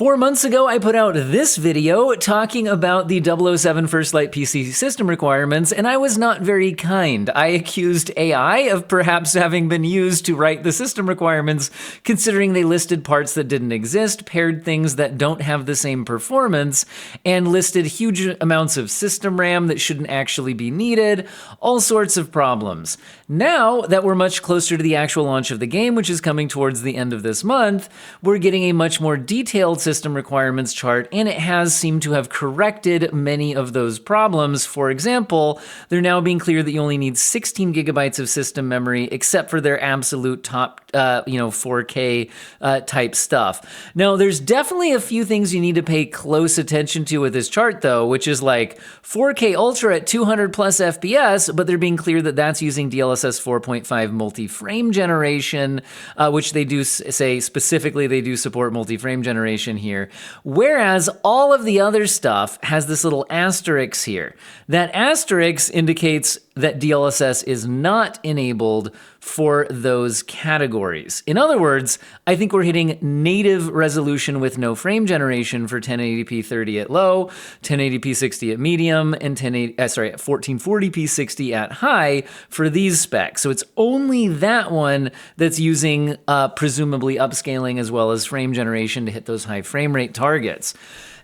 4 months ago, I put out this video talking about the 007 First Light PC system requirements, and I was not very kind. I accused AI of perhaps having been used to write the system requirements, considering they listed parts that didn't exist, paired things that don't have the same performance, and listed huge amounts of system RAM that shouldn't actually be needed, all sorts of problems. Now that we're much closer to the actual launch of the game, which is coming towards the end of this month, we're getting a much more detailed system requirements chart, and it has seemed to have corrected many of those problems. For example, they're now being clear that you only need 16 gigabytes of system memory, except for their absolute top, 4K type stuff. Now, there's definitely a few things you need to pay close attention to with this chart, though, which is like 4K Ultra at 200 plus FPS, but they're being clear that that's using DLSS 4.5 multi-frame generation, which they do say specifically they do support multi-frame generation here. Whereas all of the other stuff has this little asterisk here. That asterisk indicates that DLSS is not enabled for those categories. In other words, I think we're hitting native resolution with no frame generation for 1080p 30 at low, 1080p 60 at medium, and 1440p 60 at high for these specs. So it's only that one that's using presumably upscaling as well as frame generation to hit those high frame rate targets.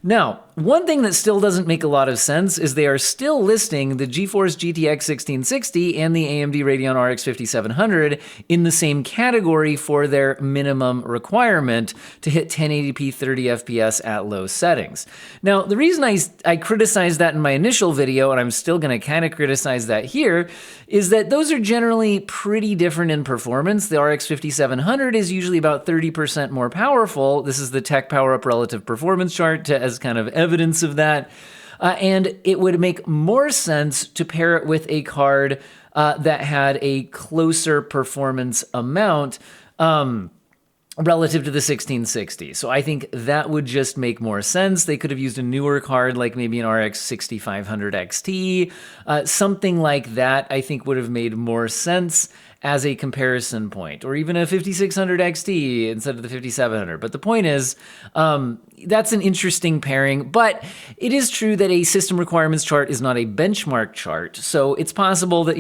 Now, one thing that still doesn't make a lot of sense is they are still listing the GeForce GTX 1660 and the AMD Radeon RX 5700 in the same category for their minimum requirement to hit 1080p 30 FPS at low settings. Now, the reason I criticized that in my initial video, and I'm still going to kind of criticize that here, is that those are generally pretty different in performance. The RX 5700 is usually about 30% more powerful. This is the Tech Power Up relative performance chart as kind of evidence of that. And it would make more sense to pair it with a card that had a closer performance amount relative to the 1660. So I think that would just make more sense. They could have used a newer card, like maybe an RX 6500 XT. Something like that, I think, would have made more sense as a comparison point, or even a 5600 XT instead of the 5700. But the point is, that's an interesting pairing, but it is true that a system requirements chart is not a benchmark chart. So it's possible that,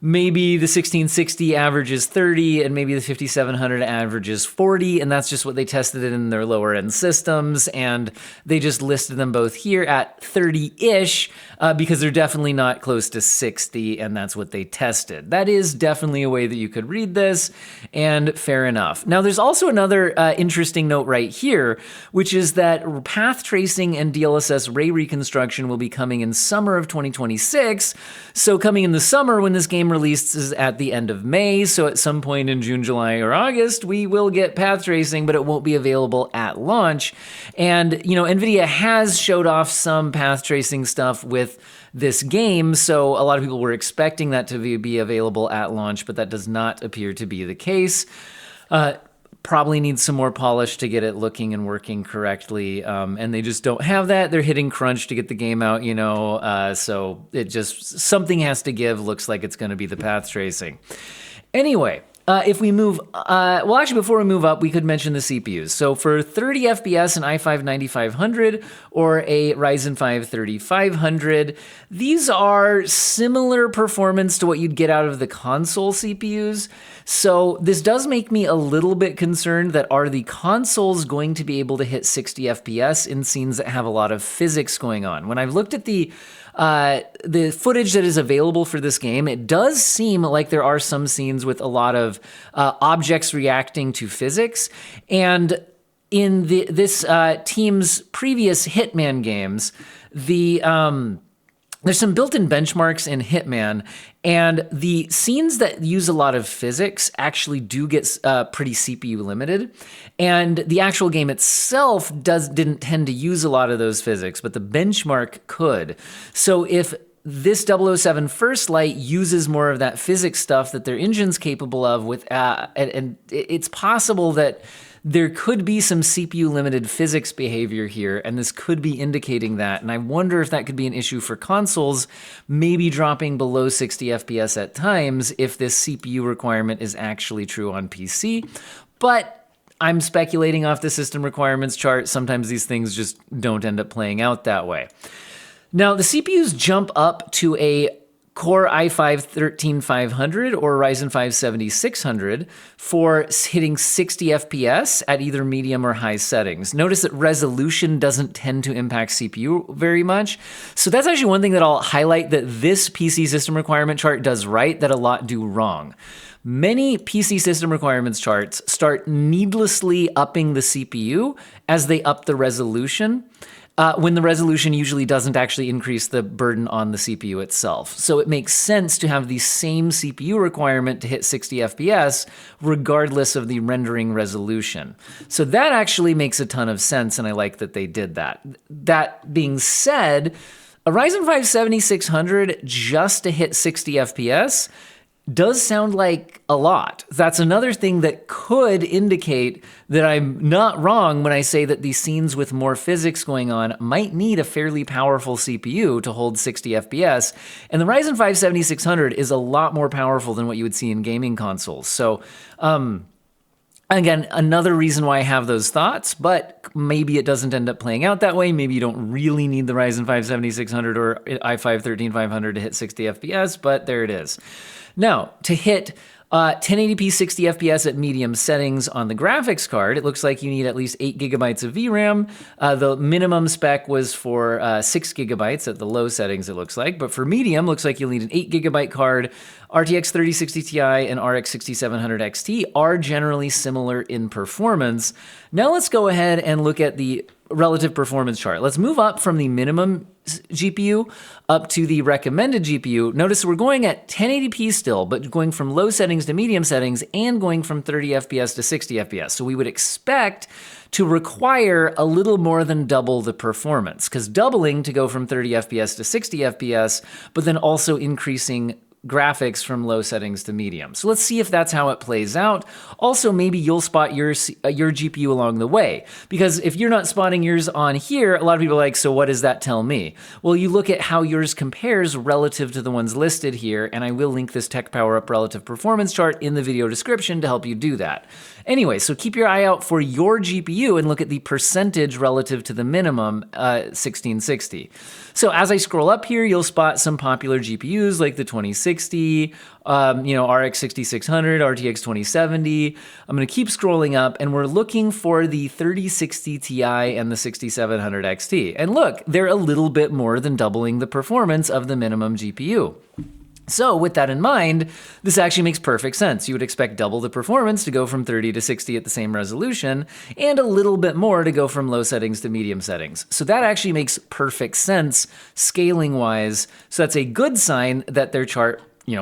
maybe the 1660 averages 30 and maybe the 5700 averages 40, and that's just what they tested it in their lower end systems. And they just listed them both here at 30-ish because they're definitely not close to 60, and that's what they tested. That is definitely a way that you could read this, and fair enough. Now, there's also another interesting note right here, which is that path tracing and DLSS ray reconstruction will be coming in summer of 2026. So coming in the summer when this game releases at the end of May, so at some point in June, July, or August, we will get path tracing, but it won't be available at launch. And, NVIDIA has showed off some path tracing stuff with this game, so a lot of people were expecting that to be available at launch, but that does not appear to be the case. Probably needs some more polish to get it looking and working correctly, and they just don't have that. They're hitting crunch to get the game out, so it just, something has to give. Looks like it's going to be the path tracing. Anyway, if we move, before we move up, we could mention the CPUs. So for 30 FPS, an i5 9500 or a Ryzen 5 3500, these are similar performance to what you'd get out of the console CPUs. So this does make me a little bit concerned that are the consoles going to be able to hit 60 FPS in scenes that have a lot of physics going on? When I've looked at the footage that is available for this game, it does seem like there are some scenes with a lot of objects reacting to physics. And in this team's previous Hitman games, there's some built-in benchmarks in Hitman, and the scenes that use a lot of physics actually do get pretty CPU limited. And the actual game itself didn't tend to use a lot of those physics, but the benchmark could. So if this 007 First Light uses more of that physics stuff that their engine's capable of, and it's possible that there could be some CPU-limited physics behavior here, and this could be indicating that. And I wonder if that could be an issue for consoles, maybe dropping below 60 FPS at times if this CPU requirement is actually true on PC. But I'm speculating off the system requirements chart. Sometimes these things just don't end up playing out that way. Now, the CPUs jump up to a Core i5-13500 or Ryzen 5 7600 for hitting 60 FPS at either medium or high settings. Notice that resolution doesn't tend to impact CPU very much. So that's actually one thing that I'll highlight that this PC system requirement chart does right that a lot do wrong. Many PC system requirements charts start needlessly upping the CPU as they up the resolution. When the resolution usually doesn't actually increase the burden on the CPU itself. So it makes sense to have the same CPU requirement to hit 60 FPS regardless of the rendering resolution. So that actually makes a ton of sense, and I like that they did that. That being said, a Ryzen 5 7600 just to hit 60 FPS does sound like a lot. That's another thing that could indicate that I'm not wrong when I say that these scenes with more physics going on might need a fairly powerful CPU to hold 60 FPS. And the Ryzen 5 7600 is a lot more powerful than what you would see in gaming consoles. So, again, another reason why I have those thoughts, but maybe it doesn't end up playing out that way. Maybe you don't really need the Ryzen 5 7600 or i5 13500 to hit 60 FPS, but there it is. Now, to hit 1080p 60 FPS at medium settings on the graphics card, it looks like you need at least 8 gigabytes of VRAM. The minimum spec was for 6 gigabytes at the low settings, it looks like. But for medium, looks like you'll need an 8 gigabyte card. RTX 3060 Ti and RX 6700 XT are generally similar in performance. Now let's go ahead and look at the relative performance chart. Let's move up from the minimum GPU up to the recommended GPU. Notice we're going at 1080p still, but going from low settings to medium settings and going from 30 FPS to 60 FPS. So we would expect to require a little more than double the performance, because doubling to go from 30 FPS to 60 FPS, but then also increasing graphics from low settings to medium. So let's see if that's how it plays out. Also, maybe you'll spot your GPU along the way, because if you're not spotting yours on here, a lot of people are like, so what does that tell me? Well, you look at how yours compares relative to the ones listed here, and I will link this Tech Power Up relative performance chart in the video description to help you do that. Anyway, so keep your eye out for your GPU and look at the percentage relative to the minimum 1660. So as I scroll up here, you'll spot some popular GPUs like the 2060, RX 6600, RTX 2070. I'm going to keep scrolling up, and we're looking for the 3060 Ti and the 6700 XT. And look, they're a little bit more than doubling the performance of the minimum GPU. So with that in mind, this actually makes perfect sense. You would expect double the performance to go from 30 to 60 at the same resolution, and a little bit more to go from low settings to medium settings. So that actually makes perfect sense scaling-wise. So that's a good sign that their chart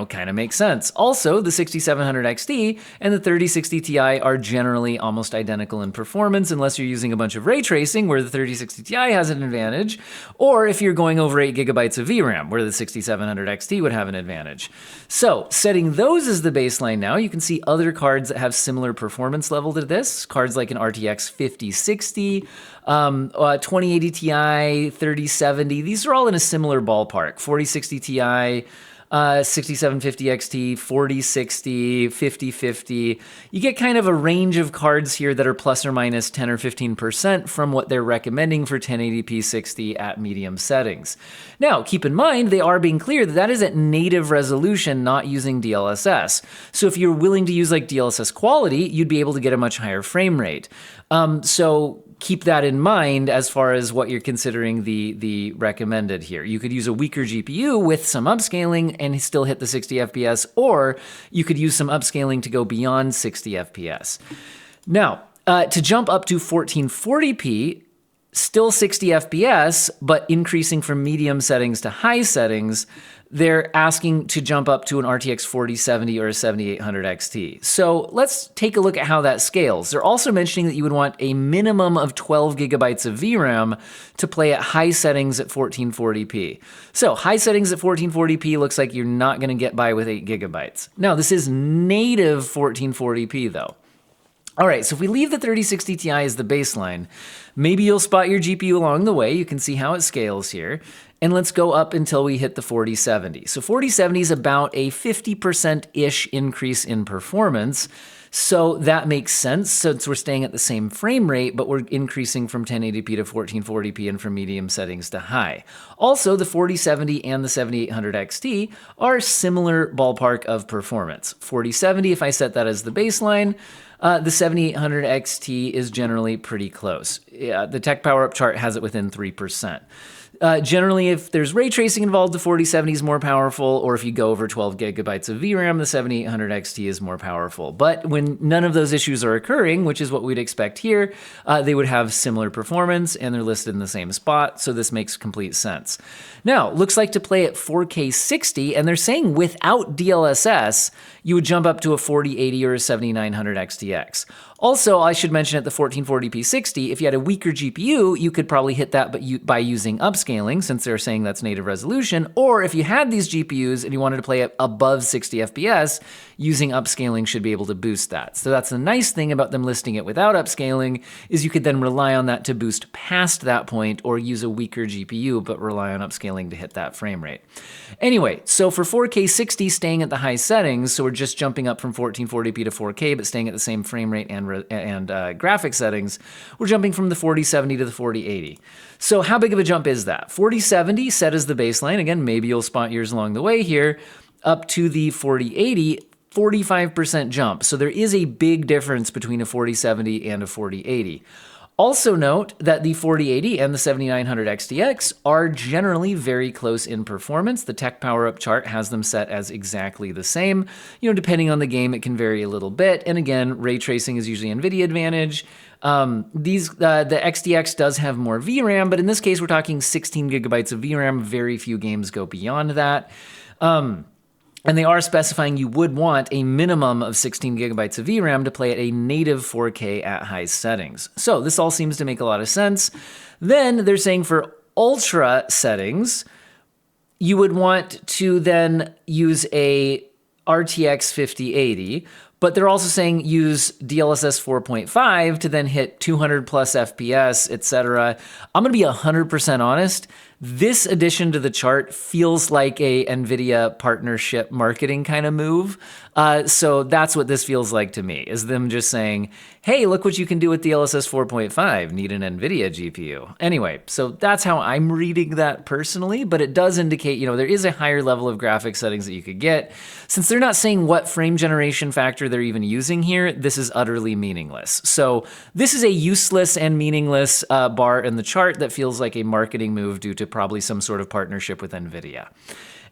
kind of makes sense. Also, the 6700 XT and the 3060 Ti are generally almost identical in performance, unless you're using a bunch of ray tracing, where the 3060 Ti has an advantage, or if you're going over 8 gigabytes of VRAM, where the 6700 XT would have an advantage. So, setting those as the baseline now, you can see other cards that have similar performance level to this. Cards like an RTX 5060, 2080 Ti, 3070, these are all in a similar ballpark. 4060 Ti, 6750 XT, 4060, 5050. You get kind of a range of cards here that are plus or minus 10 or 15% from what they're recommending for 1080p 60 at medium settings. Now, keep in mind, they are being clear that that is at native resolution, not using DLSS. So if you're willing to use like DLSS quality, you'd be able to get a much higher frame rate. So keep that in mind as far as what you're considering the recommended here. You could use a weaker GPU with some upscaling and still hit the 60 FPS, or you could use some upscaling to go beyond 60 FPS. Now, to jump up to 1440p, still 60 FPS, but increasing from medium settings to high settings, they're asking to jump up to an RTX 4070 or a 7800 XT. So let's take a look at how that scales. They're also mentioning that you would want a minimum of 12 gigabytes of VRAM to play at high settings at 1440p. So high settings at 1440p looks like you're not going to get by with 8 gigabytes. Now, this is native 1440p though. All right, so if we leave the 3060 Ti as the baseline, maybe you'll spot your GPU along the way. You can see how it scales here. And let's go up until we hit the 4070. So 4070 is about a 50%-ish increase in performance. So that makes sense since we're staying at the same frame rate, but we're increasing from 1080p to 1440p and from medium settings to high. Also, the 4070 and the 7800 XT are similar ballpark of performance. 4070, if I set that as the baseline, the 7800 XT is generally pretty close. The Tech Power Up chart has it within 3%. Generally, if there's ray tracing involved, the 4070 is more powerful, or if you go over 12 gigabytes of VRAM, the 7800 XT is more powerful. But when none of those issues are occurring, which is what we'd expect here, they would have similar performance, and they're listed in the same spot, so this makes complete sense. Now, looks like to play at 4K 60, and they're saying without DLSS, you would jump up to a 4080 or a 7900 XTX. Also, I should mention at the 1440p 60, if you had a weaker GPU, you could probably hit that by using upscaling, since they're saying that's native resolution, or if you had these GPUs and you wanted to play it above 60 FPS, using upscaling should be able to boost that. So that's the nice thing about them listing it without upscaling, is you could then rely on that to boost past that point, or use a weaker GPU, but rely on upscaling to hit that frame rate. Anyway, so for 4K 60, staying at the high settings, so we're just jumping up from 1440p to 4K, but staying at the same frame rate and graphic settings, we're jumping from the 4070 to the 4080. So how big of a jump is that? 4070 set as the baseline, again, maybe you'll spot yours along the way here, up to the 4080, 45% jump. So there is a big difference between a 4070 and a 4080. Also note that the 4080 and the 7900 XTX are generally very close in performance. The Tech Power Up chart has them set as exactly the same. You know, depending on the game, it can vary a little bit. And again, ray tracing is usually NVIDIA advantage. The XTX does have more VRAM, but in this case, we're talking 16 gigabytes of VRAM. Very few games go beyond that. And they are specifying you would want a minimum of 16 gigabytes of VRAM to play at a native 4K at high settings. So this all seems to make a lot of sense. Then they're saying for ultra settings, you would want to then use a RTX 5080, but they're also saying use DLSS 4.5 to then hit 200 plus FPS, etc. I'm gonna be 100% honest. This addition to the chart feels like a NVIDIA partnership marketing kind of move. So that's what this feels like to me, is them just saying, hey, look what you can do with DLSS 4.5, need an NVIDIA GPU. Anyway, so that's how I'm reading that personally, but it does indicate, you know, there is a higher level of graphic settings that you could get. Since they're not saying what frame generation factor they're even using here, this is utterly meaningless. So this is a useless and meaningless bar in the chart that feels like a marketing move due to probably some sort of partnership with NVIDIA.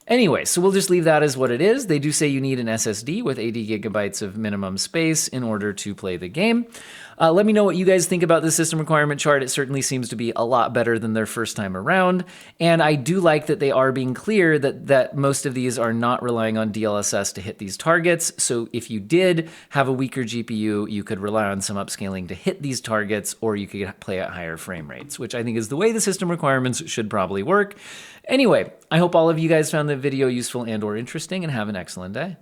Anyway, so we'll just leave that as what it is. They do say you need an SSD with 80 gigabytes of minimum space in order to play the game. Let me know what you guys think about the system requirement chart. It certainly seems to be a lot better than their first time around. And I do like that they are being clear that most of these are not relying on DLSS to hit these targets. So if you did have a weaker GPU, you could rely on some upscaling to hit these targets, or you could play at higher frame rates, which I think is the way the system requirements should probably work. Anyway, I hope all of you guys found the video useful and or interesting, and have an excellent day.